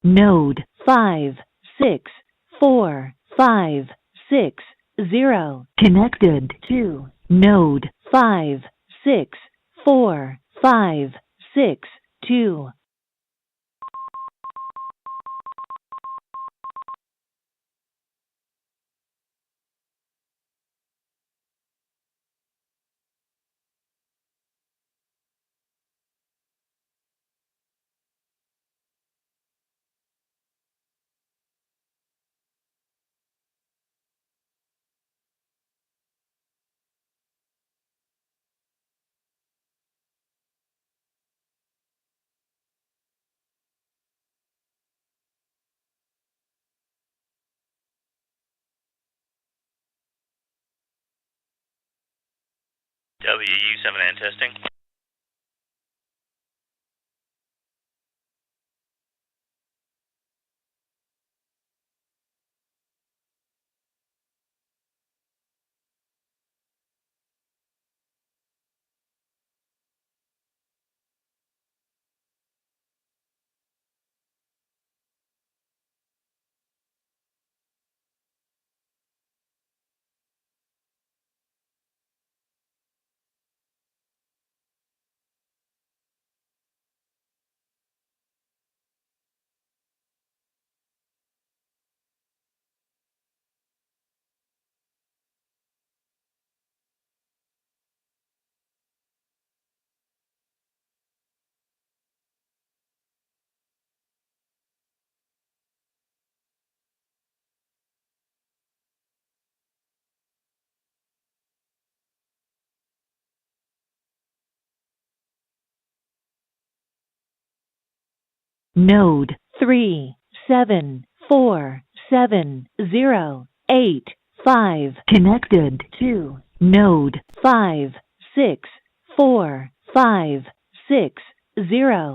Node 564560 connected to Node 564562. WU7N testing. Node 374708 connected to Node 564560.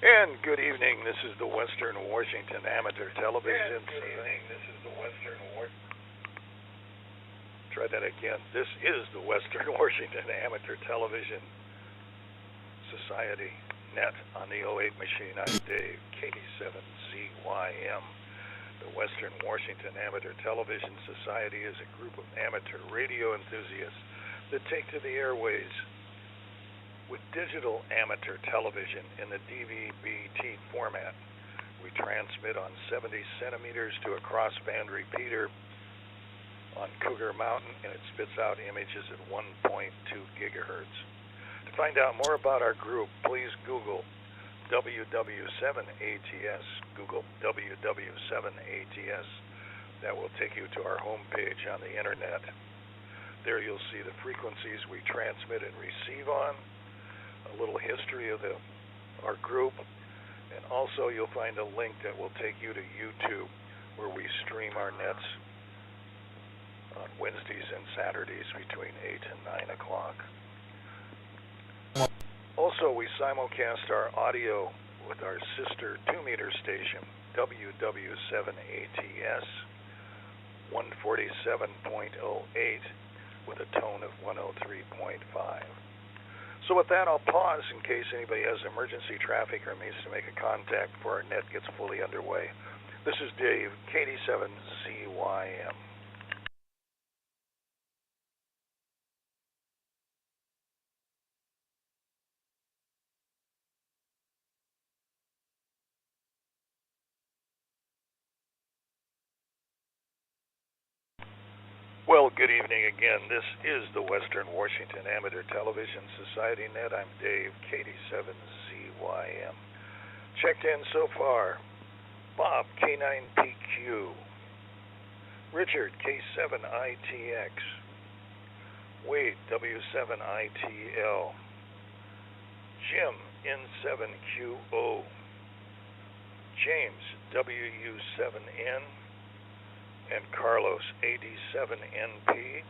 And good evening. This is the Western Washington Amateur Television. Try that again. This is the Western Washington Amateur Television Society Net on the '08 machine. I'm Dave, KD7ZYM. The Western Washington Amateur Television Society is a group of amateur radio enthusiasts that take to the airways with digital amateur television in the DVB-T format. We transmit on 70 centimeters to a crossband repeater on Cougar Mountain, and it spits out images at 1.2 gigahertz. To find out more about our group, please Google WW7ATS. Google WW7ATS. That will take you to our homepage on the internet. There you'll see the frequencies we transmit and receive on, a little history of our group, and also you'll find a link that will take you to YouTube, where we stream our nets on Wednesdays and Saturdays between 8 and 9 o'clock. Also, we simulcast our audio with our sister 2-meter station, WW7ATS 147.08, with a tone of 103.5. So with that, I'll pause in case anybody has emergency traffic or needs to make a contact before our net gets fully underway. This is Dave, KD7ZYM. Well, good evening again. This is the Western Washington Amateur Television Society Net. I'm Dave, KD7ZYM. Checked in so far. Bob, K9PQ. Richard, K7ITX. Wade, W7ITL. Jim, N7QO. James, WU7N. And Carlos, AD7NP,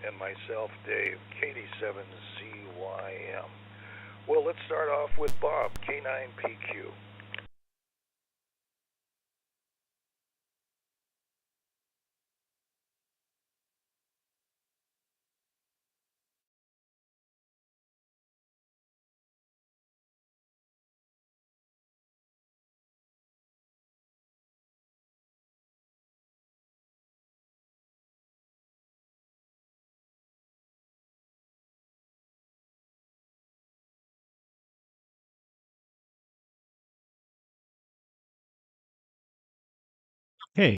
and myself, Dave, KD7ZYM. Well, let's start off with Bob, K9PQ. Hey,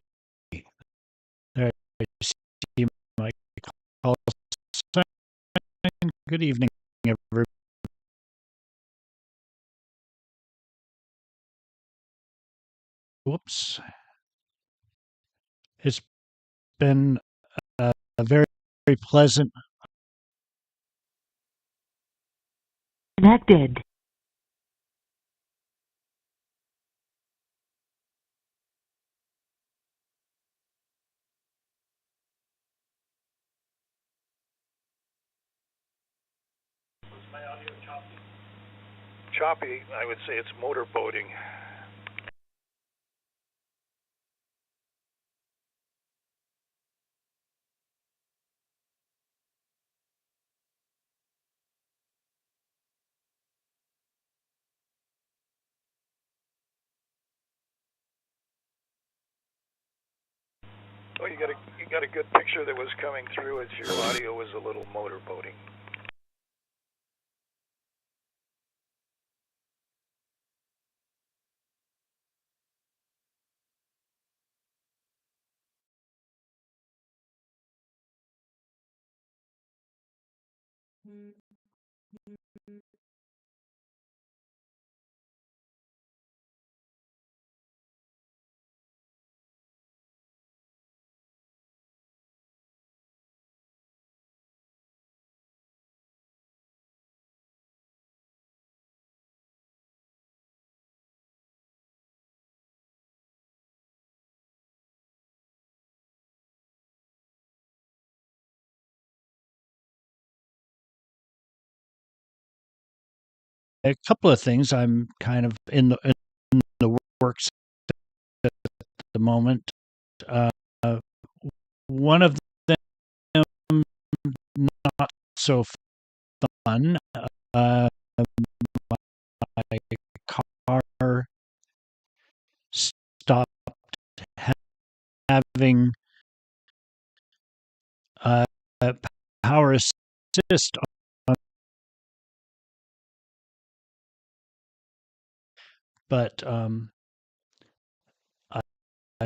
there I see my call sign. Good evening, everybody. Whoops. It's been a very, very pleasant. Connected. Choppy, I would say it's motorboating. Oh, you got a good picture that was coming through as your audio was a little motorboating. a couple of things. I'm kind of in the works at the moment. Uh, one of them not so fun. My car stopped having power assist on, but I'm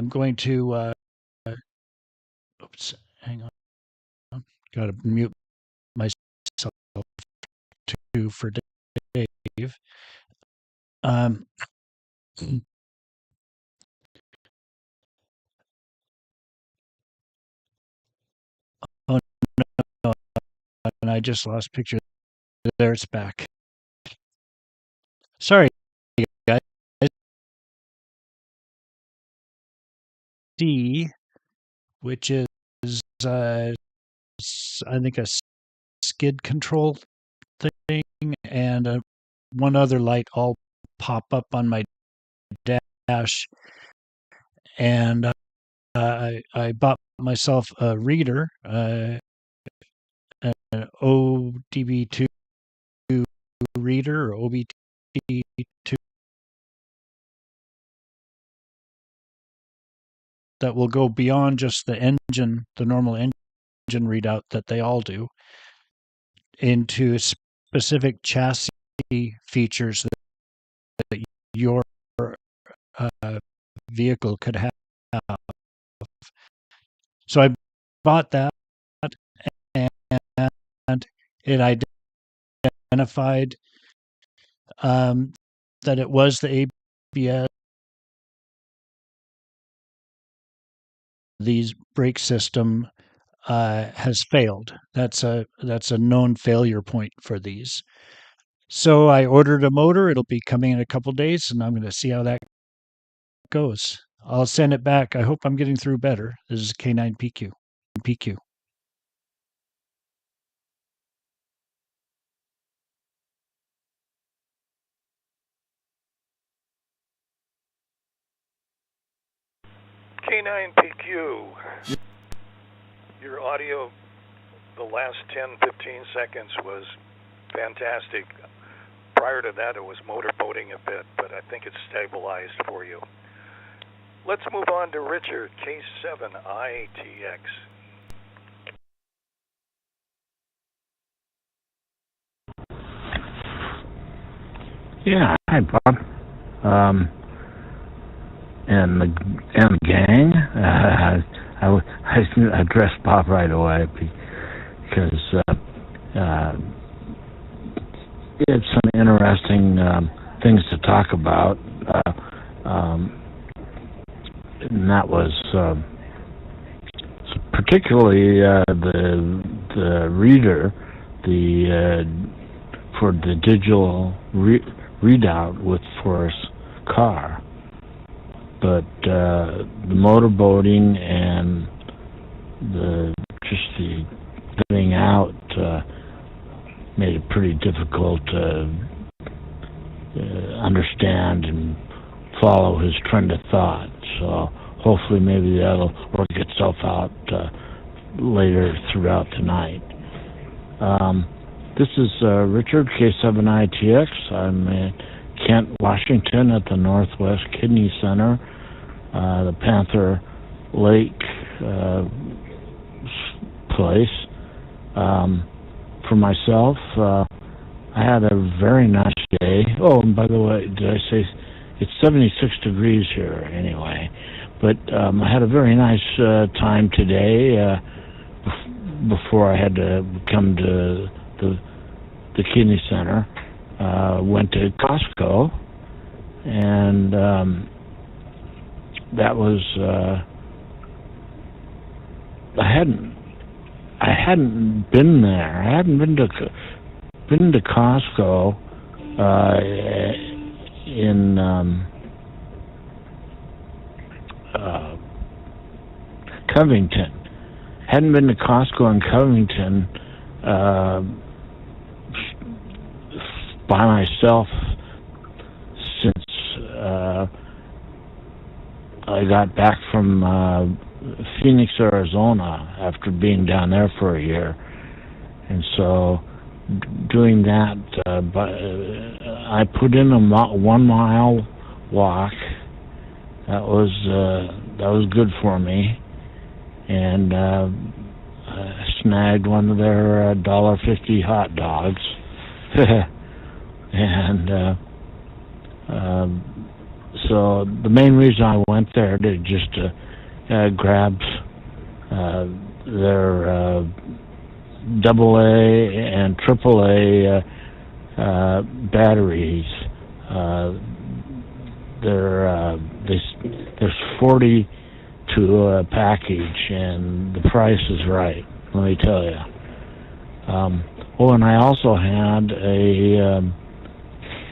going to oops, hang on. Got to mute myself too for Dave. Oh no, and I just lost picture. There, it's back. Sorry, guys. D, which is I think a skid control thing, and one other light all pop up on my dash. And I bought myself a reader, an ODB2 reader, or OBT2, that will go beyond just the engine, the normal engine readout that they all do, into specific chassis features that your vehicle could have. So I bought that, and it identified that it was the ABS. These brake system has failed. That's a known failure point for these. So I ordered a motor. It'll be coming in a couple days, and I'm going to see how that goes. I'll send it back. I hope I'm getting through better. This is K9PQ. PQ. K9PQ. Your audio, the last 10, 15 seconds was fantastic. Prior to that, it was motorboating a bit, but I think it's stabilized for you. Let's move on to Richard, K7ITX. Yeah, hi, Bob. And the gang. I addressed Bob right away because it's some interesting things to talk about, and that was particularly the reader, for the digital readout with Forrest's car. But the motorboating and the getting out made it pretty difficult to understand and follow his trend of thought. So hopefully maybe that'll work itself out later throughout tonight. This is Richard, K7ITX. I'm in Kent, Washington at the Northwest Kidney Center, the Panther Lake place. For myself, I had a very nice day. Oh, and by the way, did I say it's 76 degrees here anyway? But I had a very nice time today before I had to come to the Kidney Center. Went to Costco, and that was I hadn't been there. I hadn't been to Costco in Covington. Hadn't been to Costco in Covington by myself since I got back from Phoenix, Arizona, after being down there for a year. And so doing that, I put in a 1 mile walk. That was good for me. And I snagged one of their $1.50 hot dogs. And so the main reason I went there to just grab their AA and AAA batteries. There's 40 to a package, and the price is right, let me tell you. And I also had a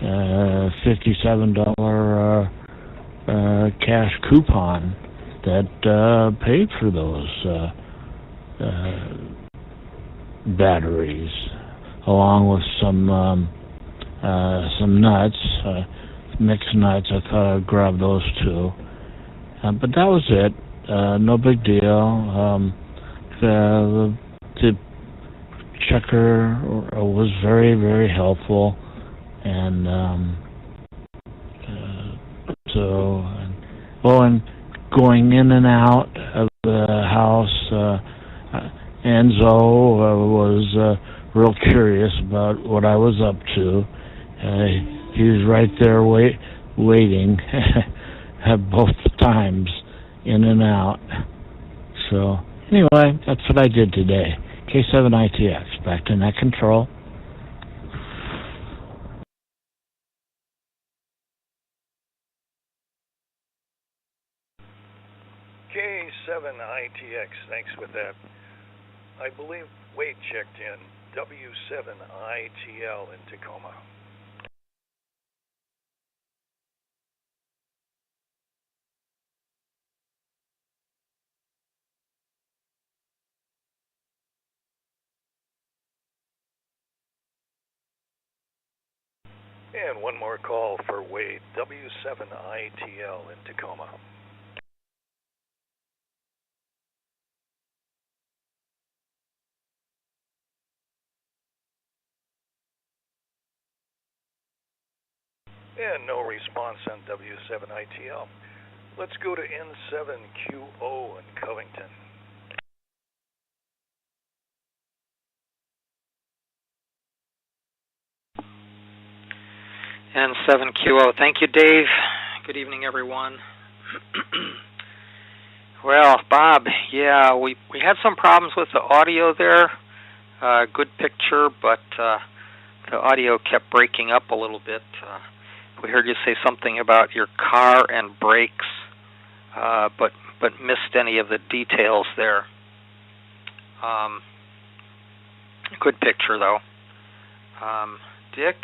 $57 cash coupon that paid for those batteries, along with some nuts, mixed nuts. I thought I'd grab those too. But that was it. No big deal. The checker was very, very helpful, and and going in and out of the house, Enzo was real curious about what I was up to. He was right there waiting at both times, in and out. So anyway, that's what I did today. K7ITX, back to net control. K7ITX, thanks with that. I believe Wade checked in, W7ITL in Tacoma. And one more call for Wade, W7ITL in Tacoma. And no response on W7ITL. Let's go to N7QO in Covington. N7QO. Thank you, Dave. Good evening, everyone. Well, Bob, yeah, we had some problems with the audio there. Good picture, but the audio kept breaking up a little bit. We heard you say something about your car and brakes, but missed any of the details there. Good picture, though. Dick,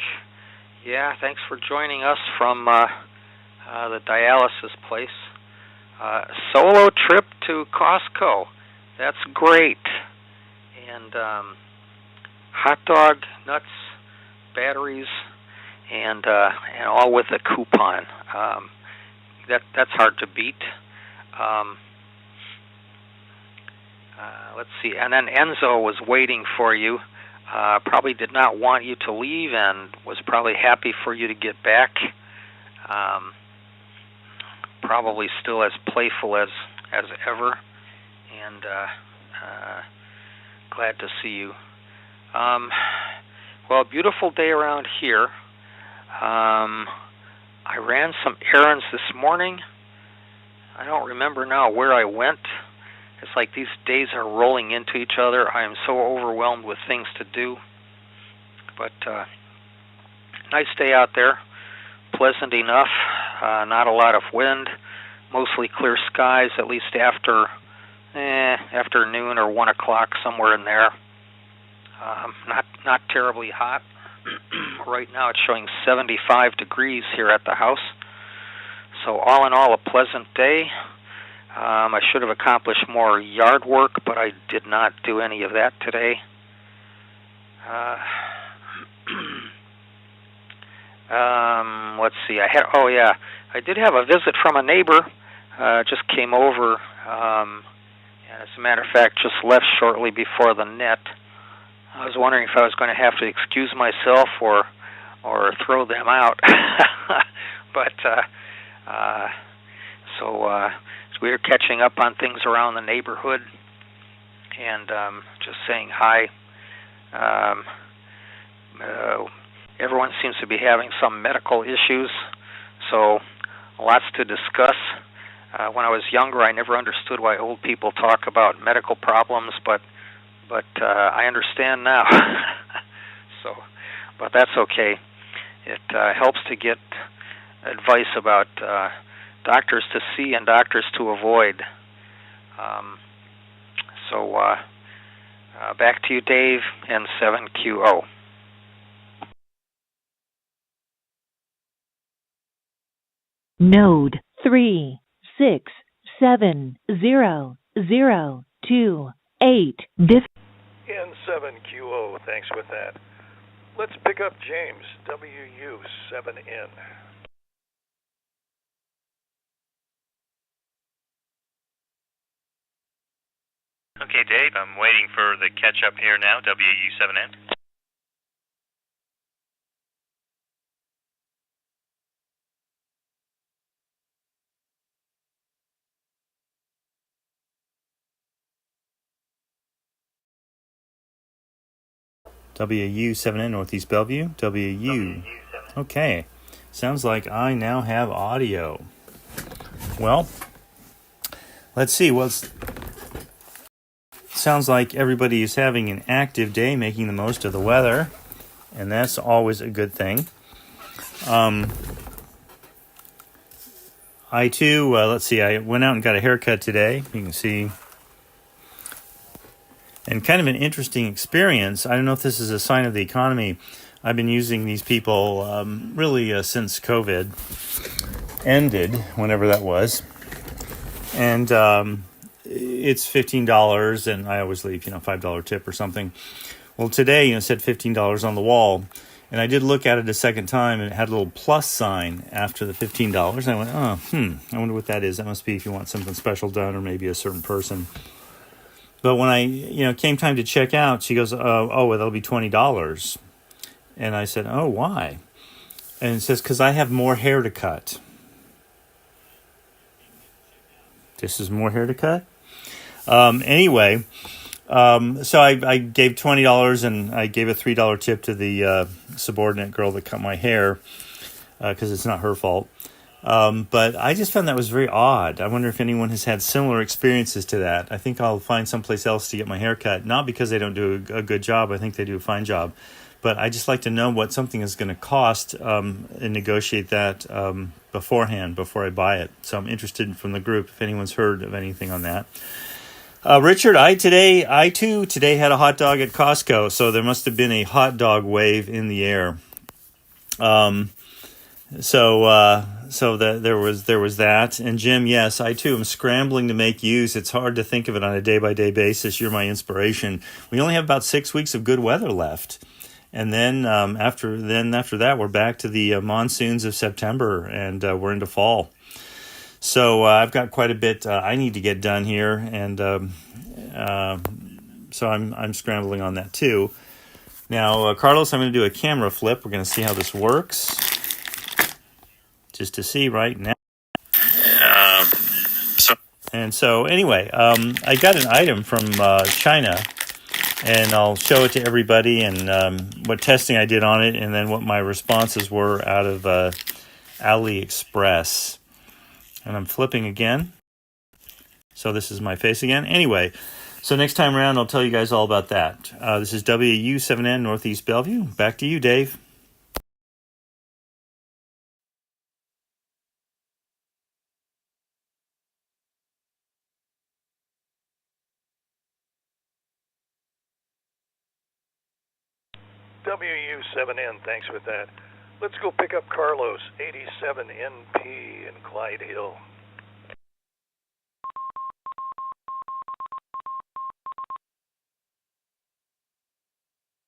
yeah, thanks for joining us from the dialysis place. Solo trip to Costco. That's great. And hot dog, nuts, batteries, and all with a coupon. That's hard to beat. Let's see. And then Enzo was waiting for you. Probably did not want you to leave and was probably happy for you to get back. Probably still as playful as ever, and glad to see you. Well, beautiful day around here. I ran some errands this morning. I don't remember now where I went. It's like these days are rolling into each other. I am so overwhelmed with things to do. But nice day out there. Pleasant enough. Not a lot of wind. Mostly clear skies, at least after noon or 1 o'clock, somewhere in there. Not terribly hot. Right now it's showing 75 degrees here at the house. So all in all, a pleasant day. I should have accomplished more yard work, but I did not do any of that today. Let's see. I did have a visit from a neighbor. Just came over, and as a matter of fact, just left shortly before the net. I was wondering if I was going to have to excuse myself or throw them out. But so we were catching up on things around the neighborhood and just saying hi. Everyone seems to be having some medical issues, so lots to discuss. When I was younger, I never understood why old people talk about medical problems, but I understand now. So, but that's okay. It helps to get advice about doctors to see and doctors to avoid. So back to you, Dave, N7QO. Node 3670028. N7QO, thanks with that. Let's pick up James, WU7N. Okay, Dave, I'm waiting for the catch-up here now, WU7N. WU7N Northeast Bellevue. WU. Okay. Sounds like I now have audio. Well, let's see. Sounds like everybody is having an active day, making the most of the weather, and that's always a good thing. I too, let's see, I went out and got a haircut today. You can see. And kind of an interesting experience. I don't know if this is a sign of the economy. I've been using these people really since COVID ended, whenever that was. And it's $15, and I always leave, $5 tip or something. Well, today, it said $15 on the wall. And I did look at it a second time, and it had a little plus sign after the $15. And I went, I wonder what that is. That must be if you want something special done or maybe a certain person. But when I, came time to check out, she goes, well, that'll be $20. And I said, oh, why? And it says, because I have more hair to cut. This is more hair to cut? Anyway, so I gave $20 and I gave a $3 tip to the subordinate girl that cut my hair because it's not her fault. But I just found that was very odd. I wonder if anyone has had similar experiences to that. I think I'll find someplace else to get my hair cut, not because they don't do a good job. I think they do a fine job. But I just like to know what something is going to cost and negotiate that beforehand, before I buy it. So I'm interested from the group if anyone's heard of anything on that. Richard, I too today had a hot dog at Costco, so there must have been a hot dog wave in the air. So that there was that. And Jim, yes, I too am scrambling to make use. It's hard to think of it on a day-by-day basis. You're my inspiration. We only have about 6 weeks of good weather left. And then after that, we're back to the monsoons of September, and we're into fall. So I've got quite a bit I need to get done here, and so I'm scrambling on that too. Now, Carlos, I'm going to do a camera flip. We're going to see how this works, just to see right now. So anyway, I got an item from China. And I'll show it to everybody and what testing I did on it, and then what my responses were out of AliExpress. And I'm flipping again. So this is my face again. Anyway, so next time around, I'll tell you guys all about that. This is WU7N Northeast Bellevue. Back to you, Dave. WU7N, thanks with that. Let's go pick up Carlos, 87NP in Clyde Hill.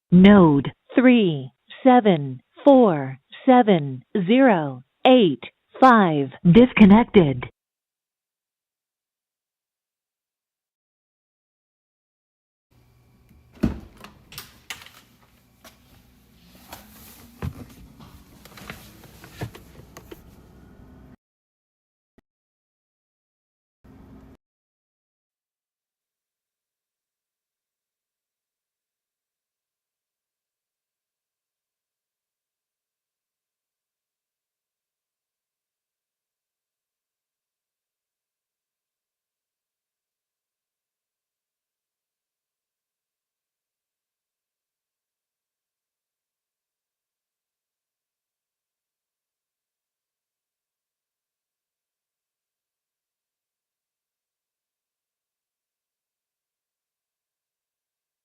Node 3747. 7085. Disconnected.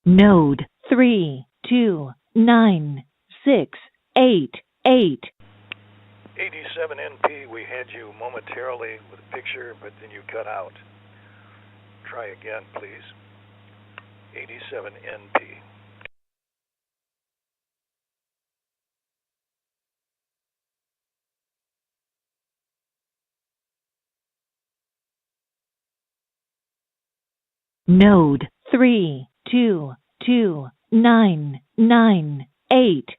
Node 329688. 87NP, we had you momentarily with a picture, but then you cut out. Try again, please. 87NP. Node 322998.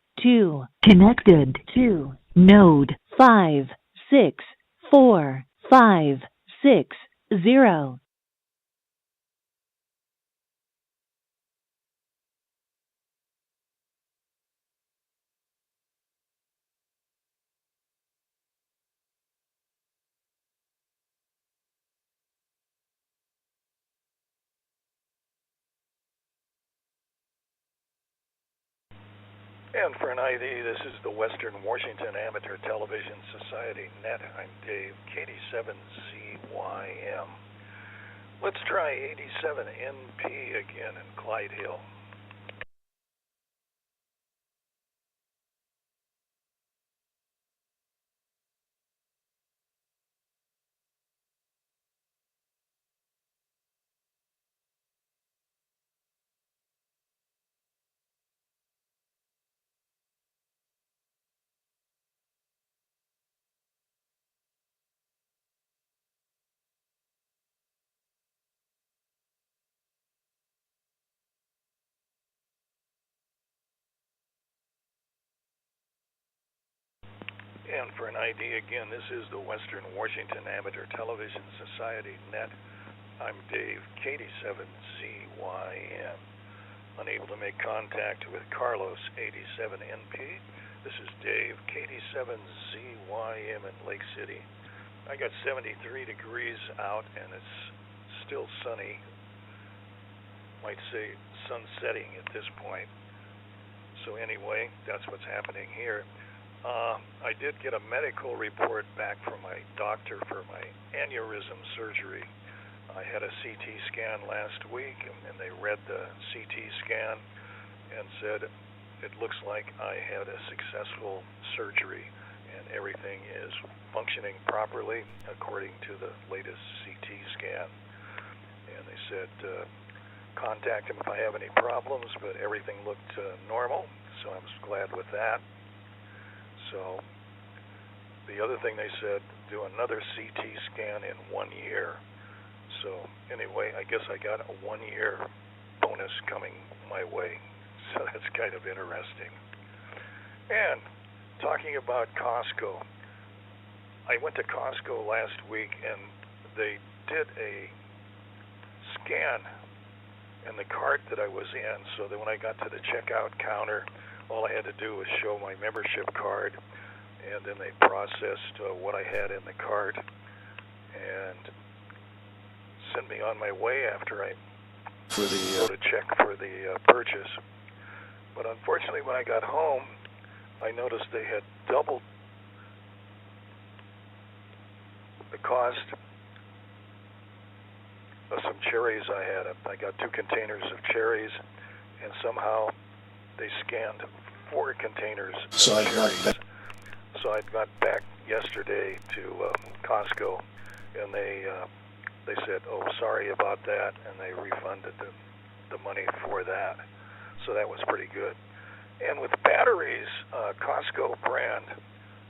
Connected to node 564560. And for an ID, this is the Western Washington Amateur Television Society Net. I'm Dave, KD7ZYM. Let's try 87NP again in Clyde Hill. And for an ID again, this is the Western Washington Amateur Television Society Net. I'm Dave, KD7ZYM. Unable to make contact with Carlos, 87NP. This is Dave, KD7ZYM in Lake City. I got 73 degrees out and it's still sunny. Might say sun setting at this point. So anyway, that's what's happening here. I did get a medical report back from my doctor for my aneurysm surgery. I had a CT scan last week, and they read the CT scan and said it looks like I had a successful surgery and everything is functioning properly according to the latest CT scan. And they said contact him if I have any problems, but everything looked normal, so I was glad with that. So the other thing they said, do another CT scan in 1 year. So anyway, I guess I got a 1 year bonus coming my way. So that's kind of interesting. And talking about Costco, I went to Costco last week and they did a scan in the cart that I was in, so that when I got to the checkout counter, all I had to do was show my membership card, and then they processed what I had in the cart and sent me on my way after I wrote a check for the purchase. But unfortunately, when I got home, I noticed they had doubled the cost of some cherries I had. I got 2 containers of cherries, and somehow they scanned 4 containers of cherries. So I got back yesterday to Costco, and they said, "Oh, sorry about that," and they refunded the money for that. So that was pretty good. And with batteries, Costco brand,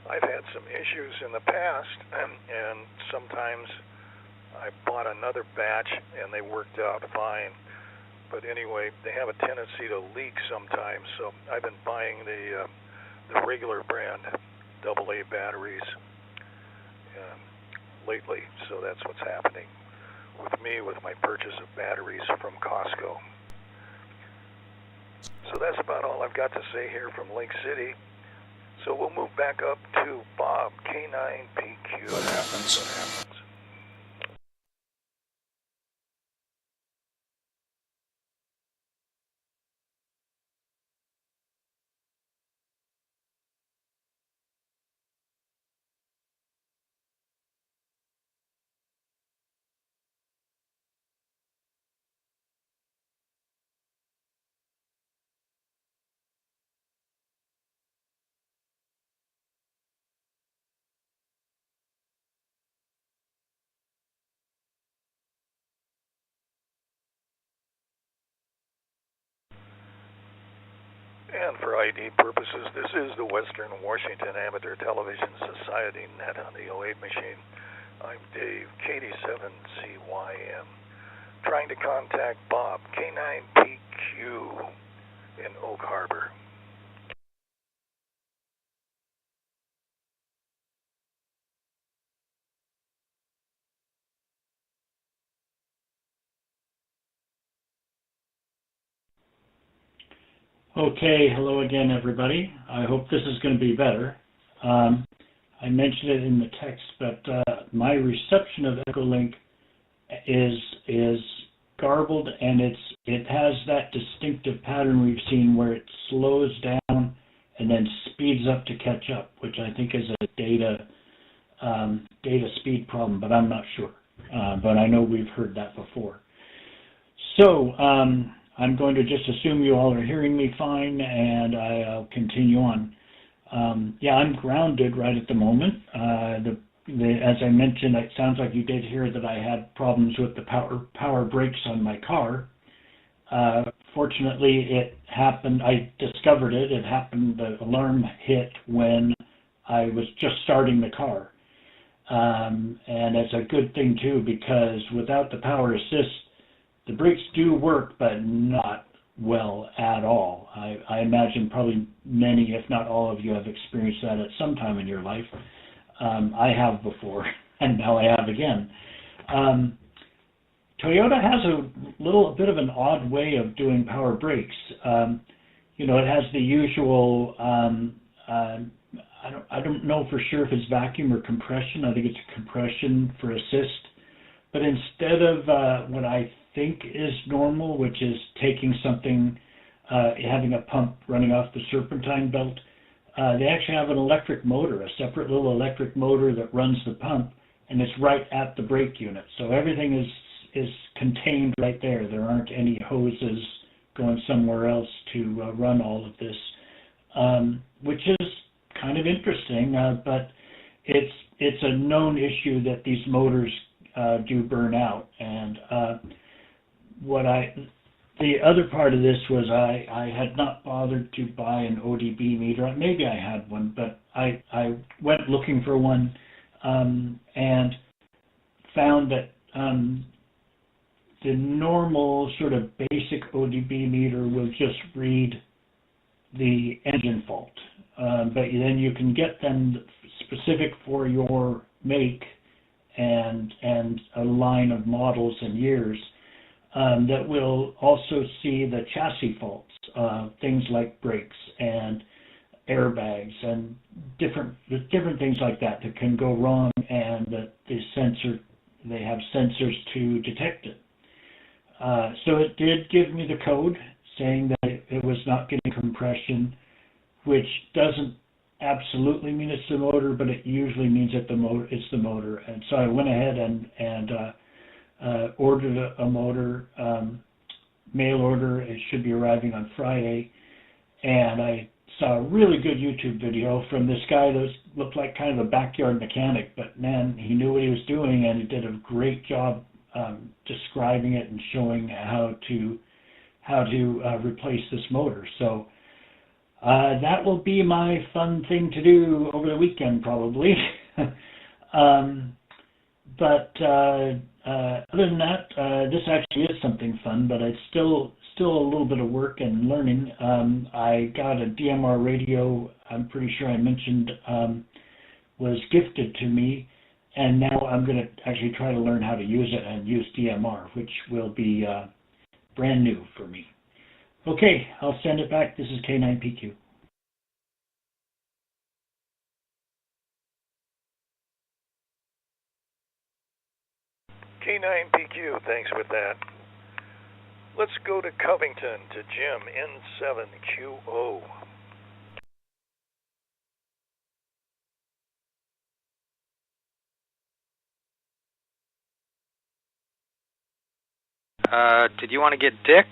I've had some issues in the past, and sometimes I bought another batch and they worked out fine. But anyway, they have a tendency to leak sometimes, so I've been buying the regular brand AA batteries lately. So that's what's happening with me with my purchase of batteries from Costco. So that's about all I've got to say here from Lake City. So we'll move back up to Bob, K9PQ. What happens? And for ID purposes, this is the Western Washington Amateur Television Society Net on the 08 machine. I'm Dave, KD7CYM, trying to contact Bob, K9PQ in Oak Harbor. Okay, hello again, everybody. I hope this is going to be better. I mentioned it in the text, but my reception of Echolink is garbled, and it has that distinctive pattern we've seen where it slows down and then speeds up to catch up, which I think is a data speed problem, but I'm not sure. But I know we've heard that before. So I'm going to just assume you all are hearing me fine, and I'll continue on. Yeah, I'm grounded right at the moment. As I mentioned, it sounds like you did hear that I had problems with the power brakes on my car. Fortunately, it happened. I discovered it. It happened. The alarm hit when I was just starting the car, and it's a good thing too, because without the power assist, the brakes do work, but not well at all. I imagine probably many, if not all of you, have experienced that at some time in your life. I have before, and now I have again. Toyota has a bit of an odd way of doing power brakes. It has the usual, I don't know for sure if it's vacuum or compression. I think it's compression for assist. But instead of what I think is normal, which is taking something, having a pump running off the serpentine belt, they actually have an electric motor, a separate little electric motor that runs the pump, and it's right at the brake unit. So everything is contained right there. There aren't any hoses going somewhere else to run all of this, which is kind of interesting, but it's a known issue that these motors do burn out. And the other part of this was I had not bothered to buy an ODB meter. Maybe I had one, but I went looking for one and found that the normal sort of basic ODB meter will just read the engine fault. But then you can get them specific for your make and a line of models and years that will also see the chassis faults, things like brakes and airbags and different things like that can go wrong, and that they have sensors to detect it. So it did give me the code saying that it was not getting compression, which doesn't absolutely mean it's the motor, but it usually means that it's the motor. And so I went ahead and ordered a motor, mail order. It should be arriving on Friday. And I saw a really good YouTube video from this guy that looked like kind of a backyard mechanic, but man, he knew what he was doing, and he did a great job describing it and showing how to replace this motor. So That will be my fun thing to do over the weekend, probably. But other than that, this actually is something fun, but it's still a little bit of work and learning. I got a DMR radio, I'm pretty sure I mentioned, was gifted to me, and now I'm going to actually try to learn how to use it and use DMR, which will be brand new for me. Okay, I'll send it back. This is K9PQ. K9PQ, thanks with that. Let's go to Covington to Jim, N7QO. Did you want to get Dick?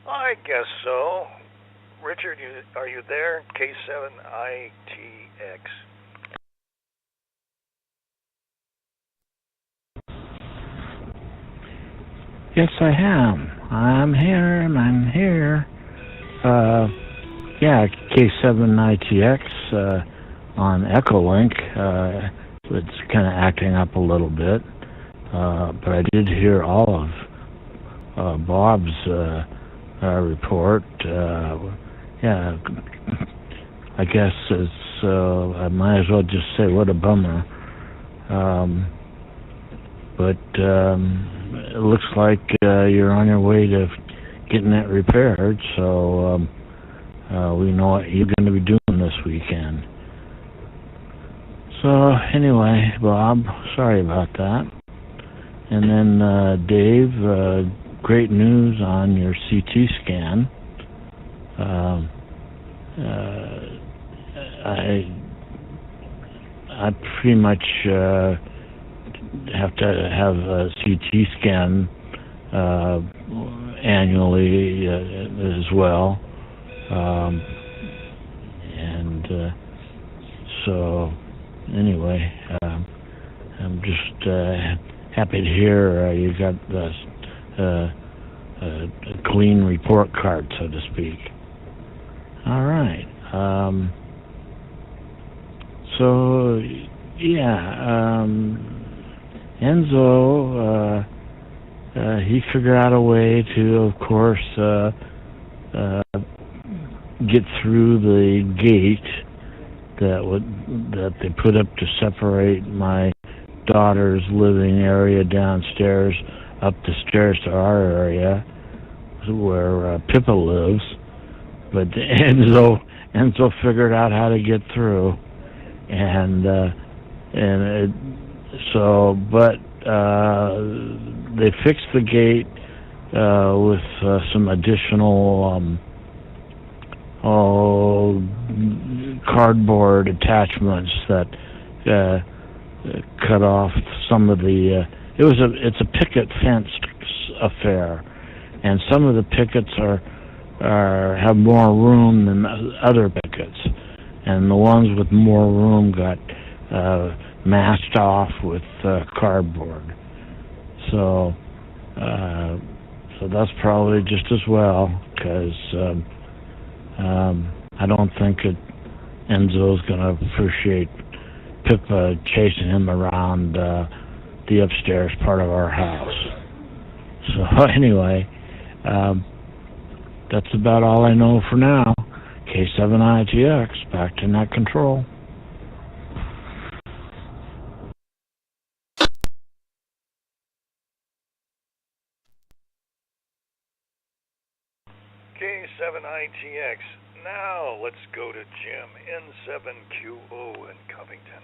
I guess so. Richard, are you there? K7ITX. Yes, I am. I'm here. Yeah, K7ITX on Echolink. It's kind of acting up a little bit, but I did hear all of Bob's report. Yeah, I guess it's. I might as well just say what a bummer. But it looks like you're on your way to getting that repaired. So we know what you're going to be doing this weekend. So anyway, Bob, sorry about that. And then Dave, great news on your CT scan. I pretty much have to have a CT scan annually as well. So anyway, I'm just happy to hear you got a clean report card, so to speak. All right. So yeah, Enzo, he figured out a way to, of course, get through the gate that they put up to separate my daughter's living area downstairs up the stairs to our area where Pippa lives. But Enzo figured out how to get through, but they fixed the gate with some additional cardboard attachments that cut off some of the. It's a picket fence affair, and some of the pickets have more room than other pickets, and the ones with more room got masked off with cardboard. So that's probably just as well, because I don't think Enzo's going to appreciate Pippa chasing him around the upstairs part of our house. So anyway, that's about all I know for now. K7ITX, back to net control. K7ITX. Now let's go to Jim, N7QO in Covington.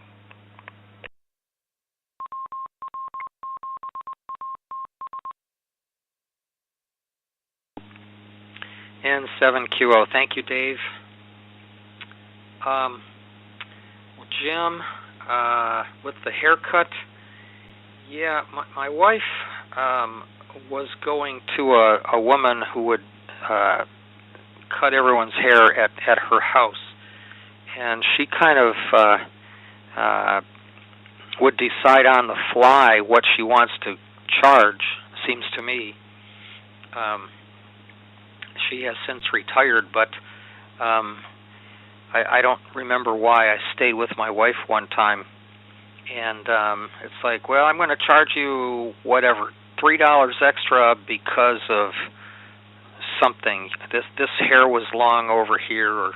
N7QO. Thank you, Dave. Jim, with the haircut, yeah, my wife was going to a woman who would cut everyone's hair at her house, and she kind of would decide on the fly what she wants to charge, seems to me. She has since retired, but I don't remember why. I stayed with my wife one time, and it's like, well, I'm going to charge you whatever, $3 extra because of something. This hair was long over here, or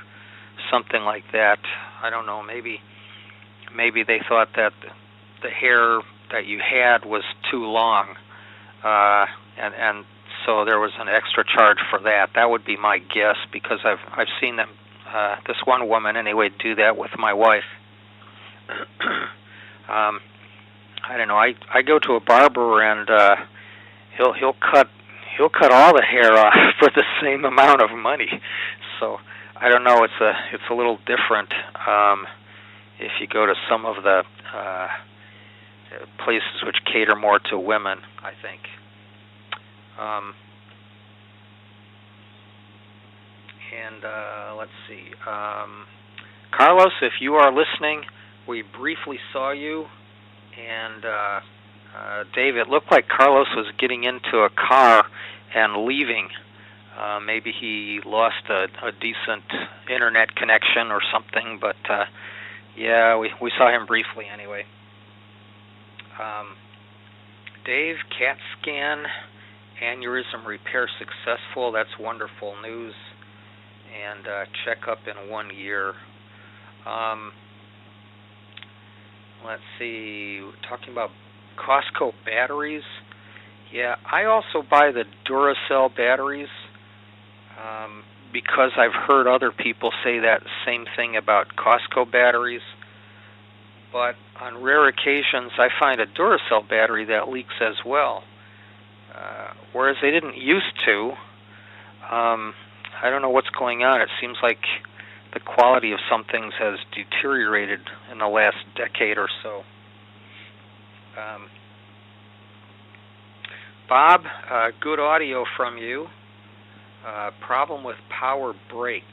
something like that. I don't know. Maybe they thought that the hair that you had was too long, and so there was an extra charge for that. That would be my guess, because I've seen them. This one woman anyway do that with my wife. I don't know. I go to a barber, and he'll cut all the hair off for the same amount of money. So I don't know. It's a little different if you go to some of the places which cater more to women, I think. Let's see. Carlos, if you are listening, we briefly saw you, and Dave, it looked like Carlos was getting into a car and leaving. Maybe he lost a decent internet connection or something, but yeah, we saw him briefly anyway. Dave, CAT scan, aneurysm repair successful. That's wonderful news. And checkup in 1 year. Let's see, talking about Costco batteries. Yeah, I also buy the Duracell batteries because I've heard other people say that same thing about Costco batteries. But on rare occasions, I find a Duracell battery that leaks as well, whereas they didn't used to. I don't know what's going on. It seems like the quality of some things has deteriorated in the last decade or so. Bob, good audio from you. Problem with power brakes.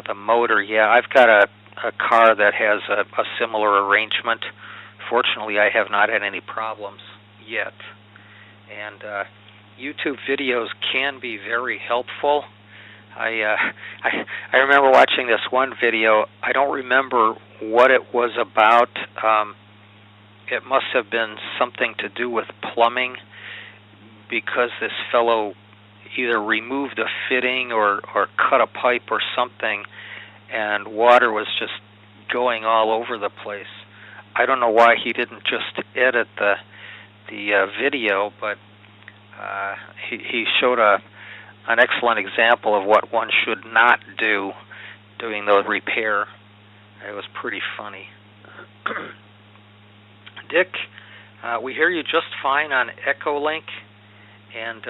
The motor, yeah, I've got a car that has a similar arrangement. Fortunately, I have not had any problems yet. And YouTube videos can be very helpful. I remember watching this one video. I don't remember what it was about. It must have been something to do with plumbing, because this fellow either removed a fitting or cut a pipe or something, and water was just going all over the place. I don't know why he didn't just edit the video, but he showed an excellent example of what one should not do doing the repair. It was pretty funny. Dick, we hear you just fine on Echolink, and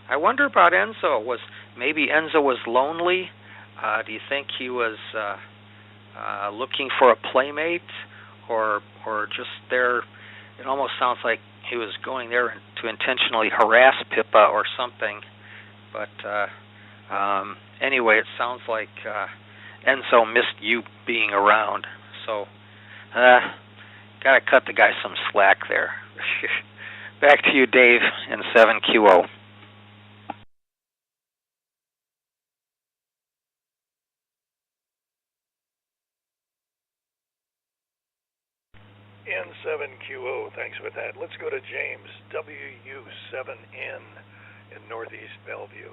I wonder about Enzo. Maybe Enzo was lonely? Do you think he was looking for a playmate, or just there? It almost sounds like he was going there to intentionally harass Pippa or something. But anyway, it sounds like Enzo missed you being around. So, gotta cut the guy some slack there. Back to you, Dave, in 7QO. N7QO, thanks for that. Let's go to James, WU7N in Northeast Bellevue.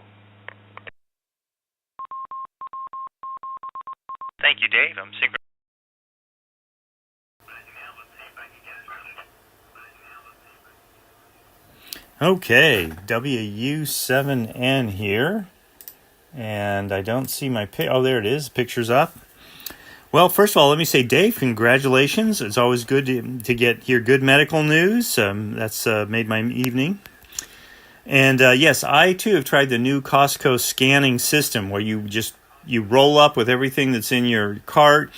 Thank you, Dave. I'm synchronized. Okay, WU7N here, and I don't see my oh, there it is. Picture's up. Well, first of all, let me say, Dave, congratulations. It's always good to hear good medical news. That's made my evening. And yes, I too have tried the new Costco scanning system, where you roll up with everything that's in your cart.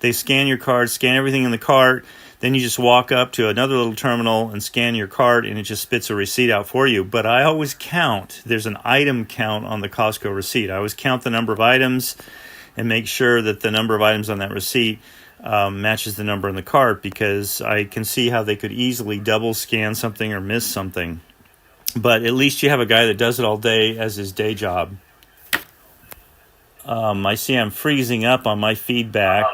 They scan your card, scan everything in the cart. Then you just walk up to another little terminal and scan your card, and it just spits a receipt out for you. But I always count. There's an item count on the Costco receipt. I always count the number of items and make sure that the number of items on that receipt matches the number in the cart, because I can see how they could easily double scan something or miss something. but at least you have a guy that does it all day as his day job. I see I'm freezing up on my feedback,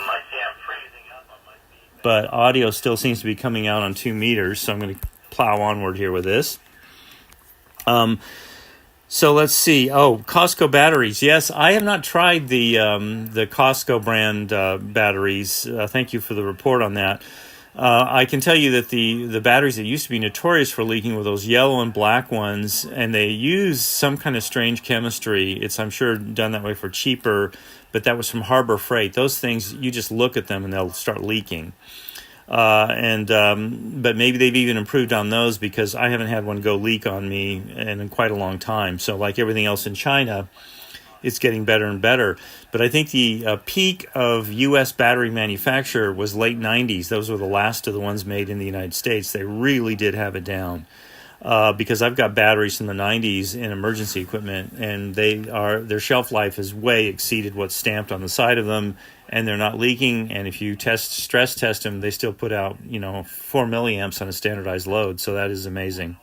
but audio still seems to be coming out on 2 meters, so I'm going to plow onward here with this. So let's see. Oh, Costco batteries. Yes, I have not tried the Costco brand batteries. Thank you for the report on that. I can tell you that the batteries that used to be notorious for leaking were those yellow and black ones, and they use some kind of strange chemistry. It's, I'm sure, done that way for cheaper, but that was from Harbor Freight. Those things, you just look at them and they'll start leaking. But maybe they've even improved on those, because I haven't had one go leak on me in quite a long time. So like everything else in China, it's getting better and better. But I think the peak of U.S. battery manufacture was late 90s. Those were the last of the ones made in the United States. They really did have it down. Because I've got batteries from the 90s in emergency equipment, and their shelf life has way exceeded what's stamped on the side of them, and they're not leaking. And if you stress test them, they still put out 4 milliamps on a standardized load. So that is amazing.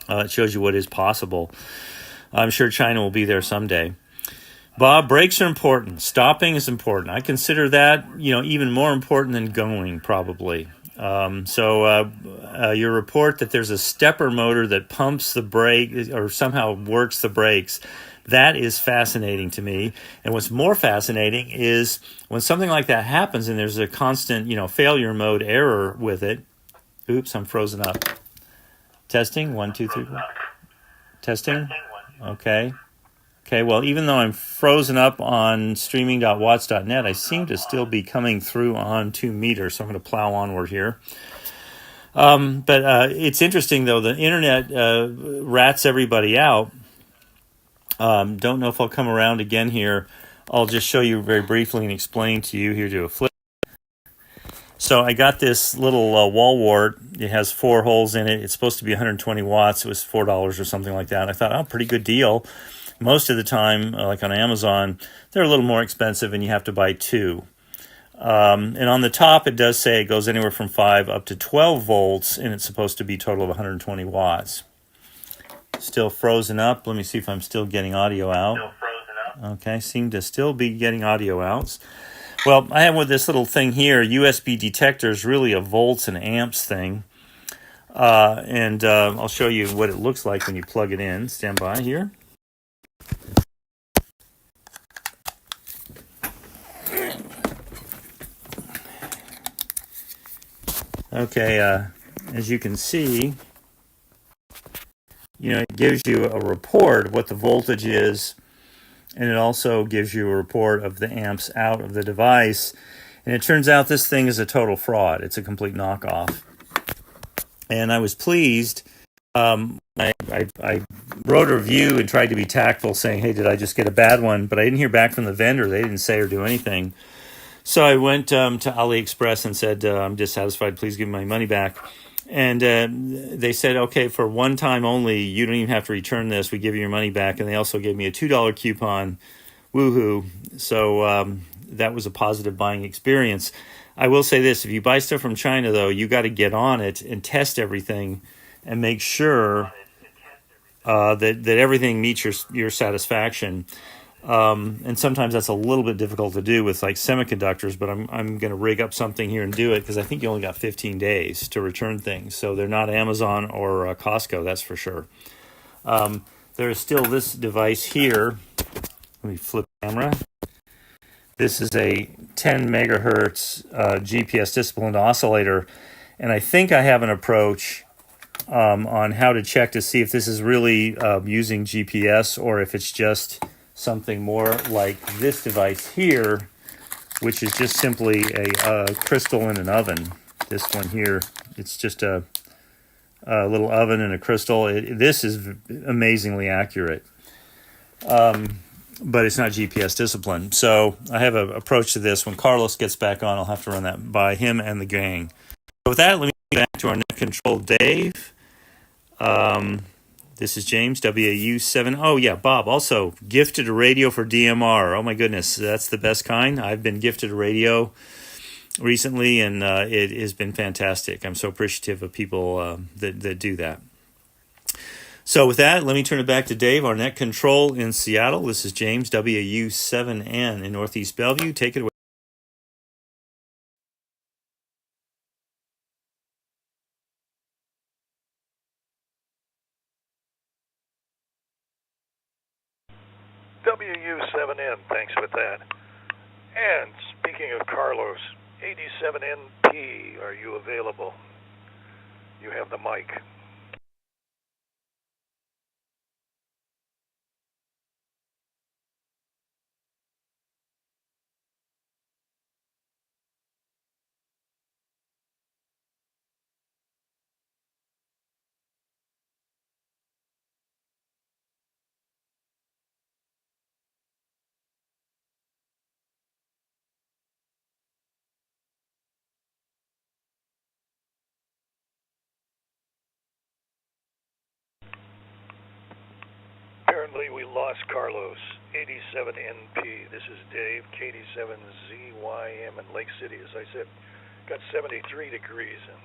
It shows you what is possible. I'm sure China will be there someday. Bob, brakes are important. Stopping is important. I consider that even more important than going, probably. Your report that there's a stepper motor that pumps the brake or somehow works the brakes, that is fascinating to me. And what's more fascinating is when something like that happens and there's a constant, failure mode error with it. Oops, I'm frozen up. Testing, 1, 2, 3, 4. Testing, okay. Okay, well, even though I'm frozen up on streaming.watts.net, I seem to still be coming through on 2 meters, so I'm going to plow onward here. But it's interesting, though. The internet rats everybody out. Don't know if I'll come around again here. I'll just show you very briefly and explain to you. Here, do a flip. So I got this little wall wart. It has 4 holes in it. It's supposed to be 120 watts. It was $4 or something like that. I thought, oh, pretty good deal. Most of the time, like on Amazon, they're a little more expensive and you have to buy 2. And on the top, it does say it goes anywhere from 5 up to 12 volts, and it's supposed to be a total of 120 watts. Still frozen up. Let me see if I'm still getting audio out. Still frozen up. Okay, seem to still be getting audio out. Well, I have with this little thing here, USB detector is really a volts and amps thing. And I'll show you what it looks like when you plug it in. Stand by here. Okay, as you can see, it gives you a report of what the voltage is, and it also gives you a report of the amps out of the device. And it turns out this thing is a total fraud. It's a complete knockoff. And I was pleased. I wrote a review and tried to be tactful, saying, hey, did I just get a bad one? But I didn't hear back from the vendor. They didn't say or do anything. So I went to AliExpress and said, I'm dissatisfied. Please give me my money back. And they said, okay, for one time only, you don't even have to return this. We give you your money back. And they also gave me a $2 coupon. Woohoo. So that was a positive buying experience. I will say this. If you buy stuff from China, though, you got to get on it and test everything and make sure that everything meets your satisfaction. And sometimes that's a little bit difficult to do with like semiconductors, but I'm going to rig up something here and do it because I think you only got 15 days to return things. So they're not Amazon or Costco, that's for sure. There is still this device here. Let me flip the camera. This is a 10 megahertz GPS disciplined oscillator, and I think I have an approach on how to check to see if this is really using GPS or if it's just something more like this device here, which is just simply a crystal in an oven. This one here, it's just a little oven and a crystal. This is amazingly accurate, but it's not GPS discipline. So I have an approach to this. When Carlos gets back on, I'll have to run that by him and the gang. So with that, let me get back to our net control Dave. This is James, WAU7. Oh, yeah, Bob, also gifted a radio for DMR. Oh, my goodness, that's the best kind. I've been gifted a radio recently, and it has been fantastic. I'm so appreciative of people that do that. So with that, let me turn it back to Dave, our net control in Seattle. This is James, WAU7N in Northeast Bellevue. Take it away. WU7N, thanks with that. And speaking of Carlos, 87NP, are you available? You have the mic. Apparently we lost Carlos. 87NP. This is Dave, KD7ZYM in Lake City. As I said, got 73 degrees and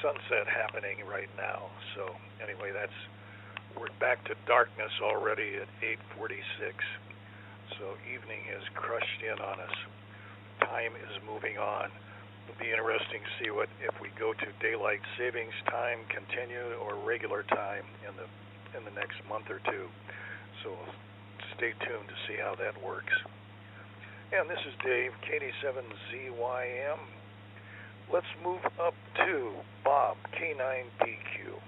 sunset happening right now. So anyway, we're back to darkness already at 8:46. So evening has crushed in on us. Time is moving on. It'll be interesting to see if we go to daylight savings time, continue, or regular time in the next month or two. So stay tuned to see how that works. And this is Dave, KD7ZYM. Let's move up to Bob, K9PQ.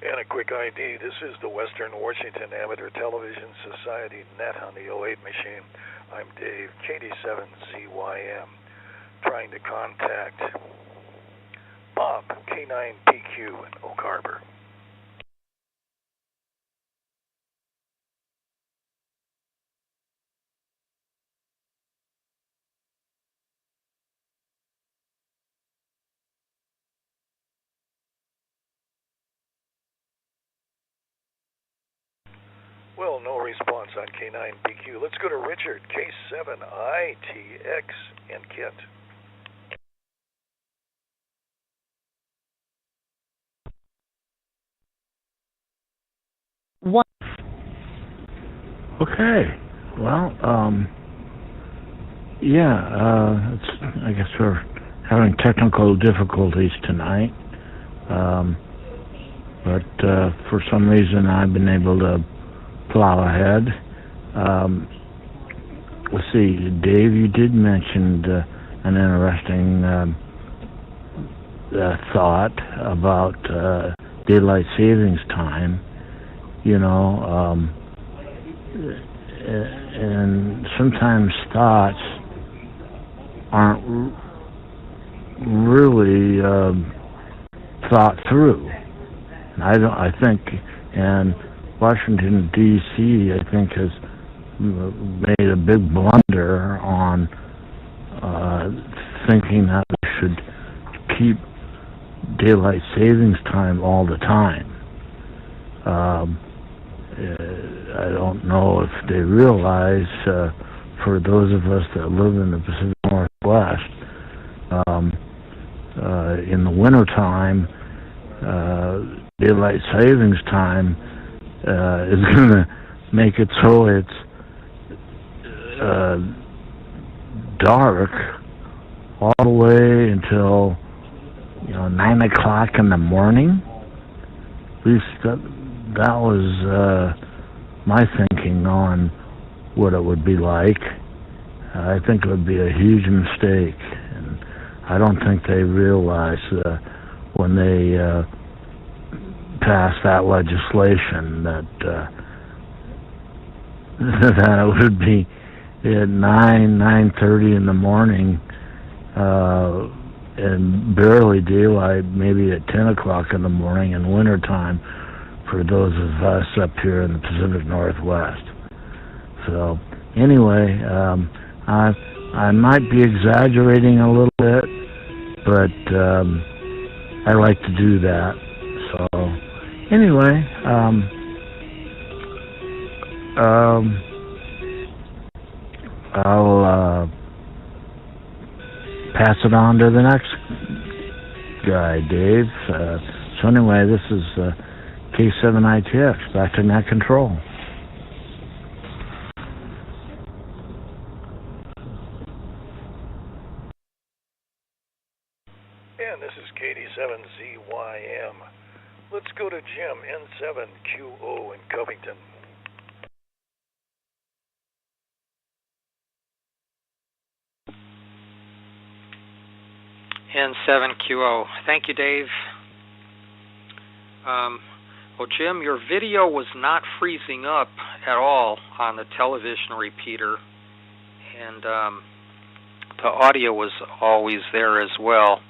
And a quick ID, this is the Western Washington Amateur Television Society Net on the 08 machine. I'm Dave, KD7ZYM, trying to contact Bob, K9PQ in Oak Harbor. Well, no response on K9PQ. Let's go to Richard, K7ITX in Kent. One. Okay. Well, I guess we're having technical difficulties tonight. But for some reason I've been able to plow ahead. Let's see, Dave, you did mention an interesting thought about daylight savings time. And sometimes thoughts aren't really thought through. I think, and Washington, D.C., I think, has made a big blunder on thinking that we should keep daylight savings time all the time. I don't know if they realize, for those of us that live in the Pacific Northwest, in the wintertime, daylight savings time is going to make it so it's dark all the way until 9 o'clock in the morning. At least that was my thinking on what it would be like. I think it would be a huge mistake, and I don't think they realize when they pass that legislation that that it would be at 9:30 in the morning, and barely daylight, maybe at 10 o'clock in the morning in wintertime for those of us up here in the Pacific Northwest. So anyway, I might be exaggerating a little bit, but I like to do that. So anyway, I'll pass it on to the next guy, Dave. So anyway, this is K7ITX, back to net control. And this is KD7ZYM. Let's go to Jim, N7QO in Covington. N7QO. Thank you, Dave. Well, Jim, your video was not freezing up at all on the television repeater, and the audio was always there as well.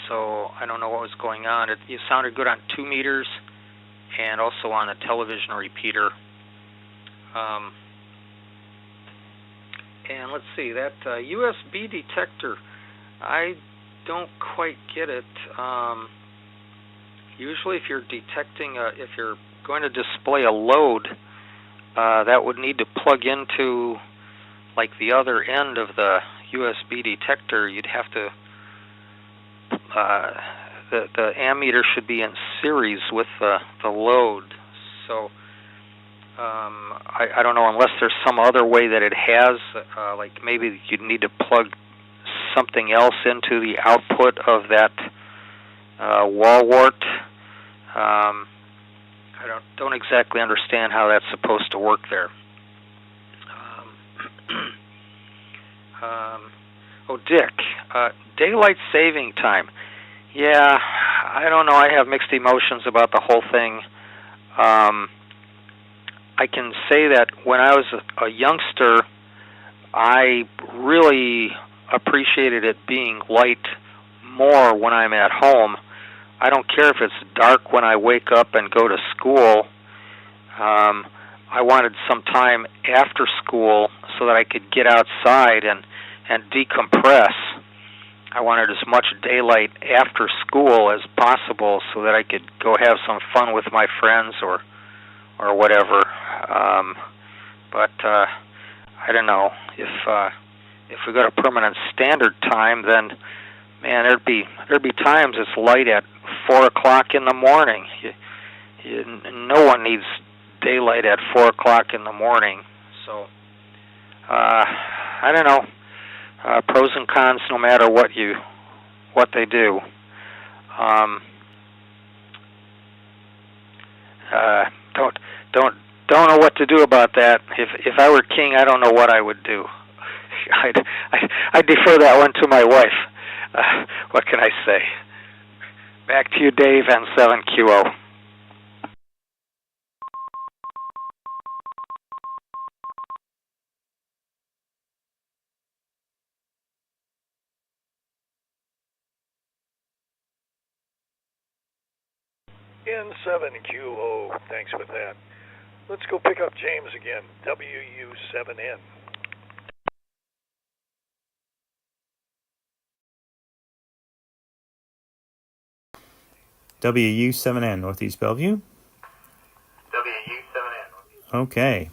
So I don't know what was going on. You sounded good on 2 meters and also on the television repeater. And let's see, that USB detector, I don't quite get it. Usually if you're detecting, if you're going to display a load, that would need to plug into like the other end of the USB detector. You'd have to, the ammeter should be in series with the load. So I don't know, unless there's some other way that it has, like maybe you'd need to plug something else into the output of that wall wart. I don't exactly understand how that's supposed to work there. Oh, Dick, daylight saving time. Yeah, I don't know. I have mixed emotions about the whole thing. I can say that when I was a youngster, I really appreciated it being light more when I'm at home. I don't care if it's dark when I wake up and go to school. I wanted some time after school so that I could get outside and decompress. I wanted as much daylight after school as possible so that I could go have some fun with my friends or whatever. But I don't know, if we go to permanent standard time, then man, there'd be times it's light at 4 o'clock in the morning. No one needs daylight at 4 o'clock in the morning. So I don't know. Pros and cons, no matter what they do. Don't know what to do about that. If I were king, I don't know what I would do. I'd defer that one to my wife. What can I say? Back to you, Dave, N7QO. N7QO, thanks for that. Let's go pick up James again, WU7N. WU7N, Northeast Bellevue. WU7N. Okay.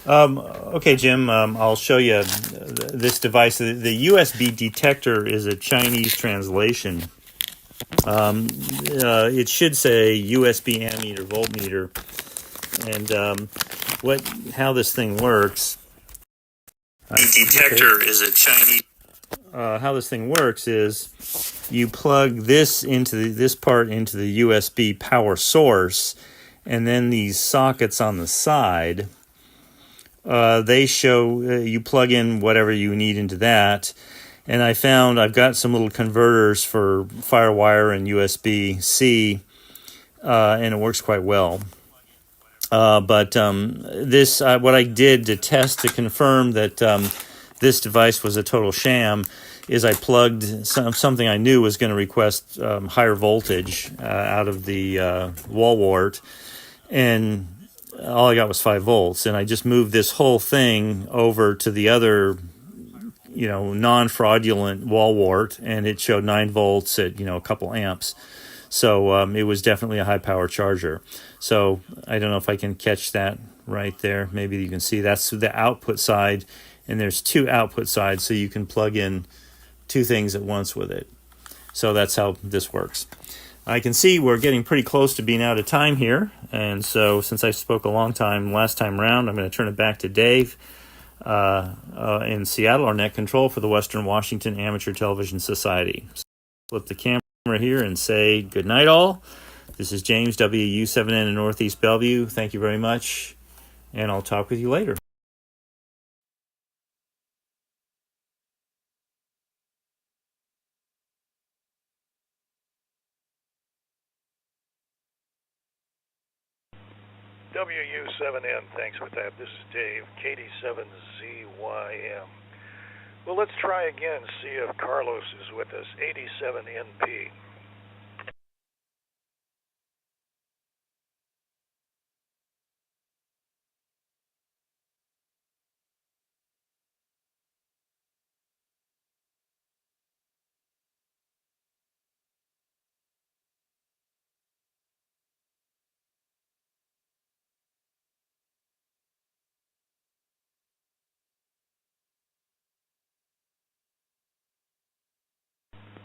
Okay, Jim, I'll show you this device. The USB detector is a Chinese translation. It should say USB ammeter, voltmeter. And how this thing works... The detector is a Chinese... how this thing works is you plug this into this part into the USB power source, and then these sockets on the side, they show you plug in whatever you need into that. And I've got some little converters for FireWire and USB-C, and it works quite well. But this, what I did to test to confirm that this device was a total sham, is I plugged something I knew was going to request higher voltage out of the wall wart, and all I got was 5 volts. And I just moved this whole thing over to the other, non-fraudulent wall wart, and it showed 9 volts at a couple amps. So it was definitely a high power charger. So I don't know if I can catch that right there. Maybe you can see that's the output side, and there's 2 output sides, so you can plug in 2 things at once with it. So that's how this works. I can see we're getting pretty close to being out of time here, and so since I spoke a long time last time around, I'm going to turn it back to Dave in Seattle, our net control for the Western Washington Amateur Television Society. Flip the camera here and say good night, all. This is James, WU7N in Northeast Bellevue. Thank you very much, and I'll talk with you later. WU7N, thanks for that. This is Dave, KD7ZYM. Well, let's try again, see if Carlos is with us, 87NP.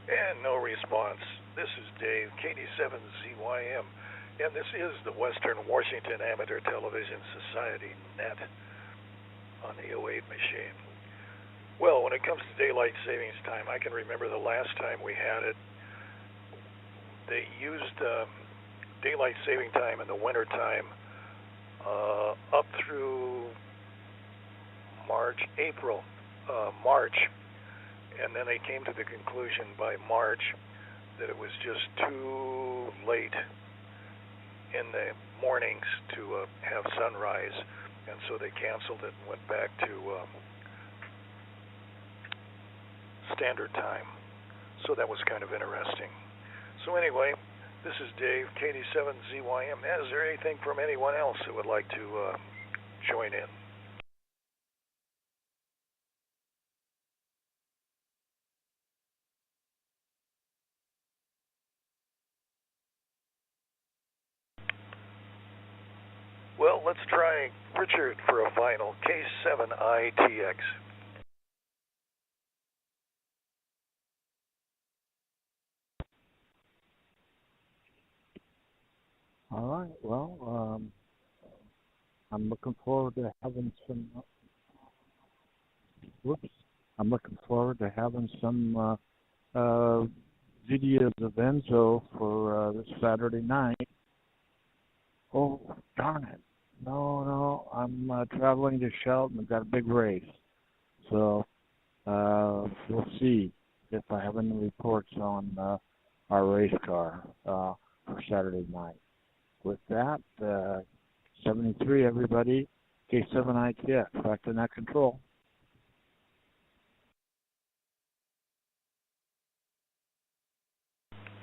And no response. This is Dave, KD7ZYM, and this is the Western Washington Amateur Television Society Net on the 08 machine. Well, when it comes to daylight savings time, I can remember the last time we had it. They used daylight saving time in the winter time up through March, and then they came to the conclusion by March that it was just too late in the mornings to have sunrise, and so they canceled it and went back to standard time. So that was kind of interesting. So anyway, this is Dave, KD7ZYM. Is there anything from anyone else that would like to join in? Well, let's try Richard for a final, K7ITX. All right. Well, I'm looking forward to having some. I'm looking forward to having some videos of Enzo for this Saturday night. Oh, darn it! No, I'm traveling to Shelton. I've got a big race, so we'll see if I have any reports on our race car for Saturday night. With that, 73, everybody, K7ITX, back to net control.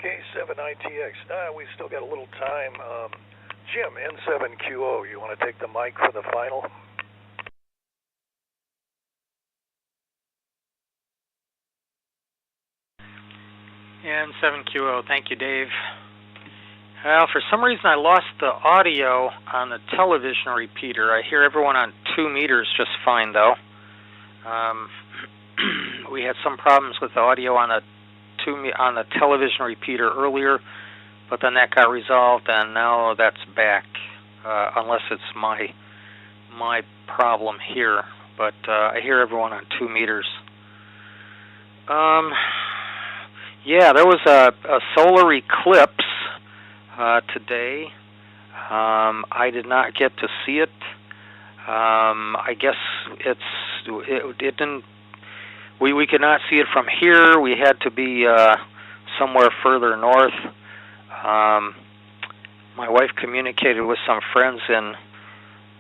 K7ITX, we still got a little time. Jim, N7QO, you want to take the mic for the final? N7QO, thank you, Dave. Well, for some reason I lost the audio on the television repeater. I hear everyone on 2 meters just fine, though. We had some problems with the audio on the television repeater earlier, but then that got resolved, and now that's back, unless it's my problem here. But I hear everyone on 2 meters. Yeah, there was a solar eclipse today. I did not get to see it. I guess it didn't. We could not see it from here. We had to be somewhere further north. My wife communicated with some friends in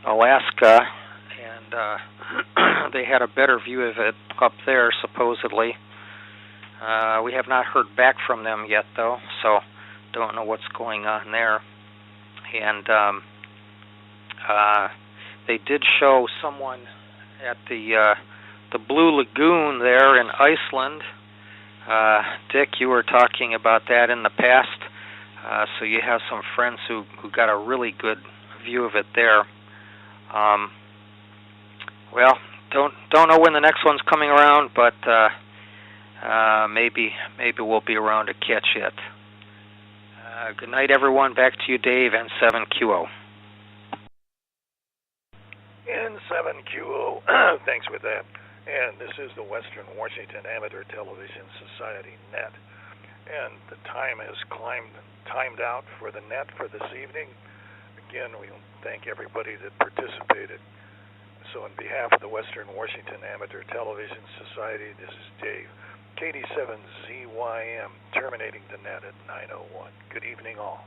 Alaska, and they had a better view of it up there, supposedly. We have not heard back from them yet, though, so don't know what's going on there. And they did show someone at the Blue Lagoon there in Iceland. Dick, you were talking about that in the past, so you have some friends who got a really good view of it there. Well, don't know when the next one's coming around, but maybe we'll be around to catch it. Good night, everyone. Back to you, Dave, N7QO. N7QO, thanks for that. And this is the Western Washington Amateur Television Society Net. And the time has timed out for the net for this evening. Again, we thank everybody that participated. So on behalf of the Western Washington Amateur Television Society, this is Dave, KD7ZYM, terminating the net at 9:01. Good evening, all.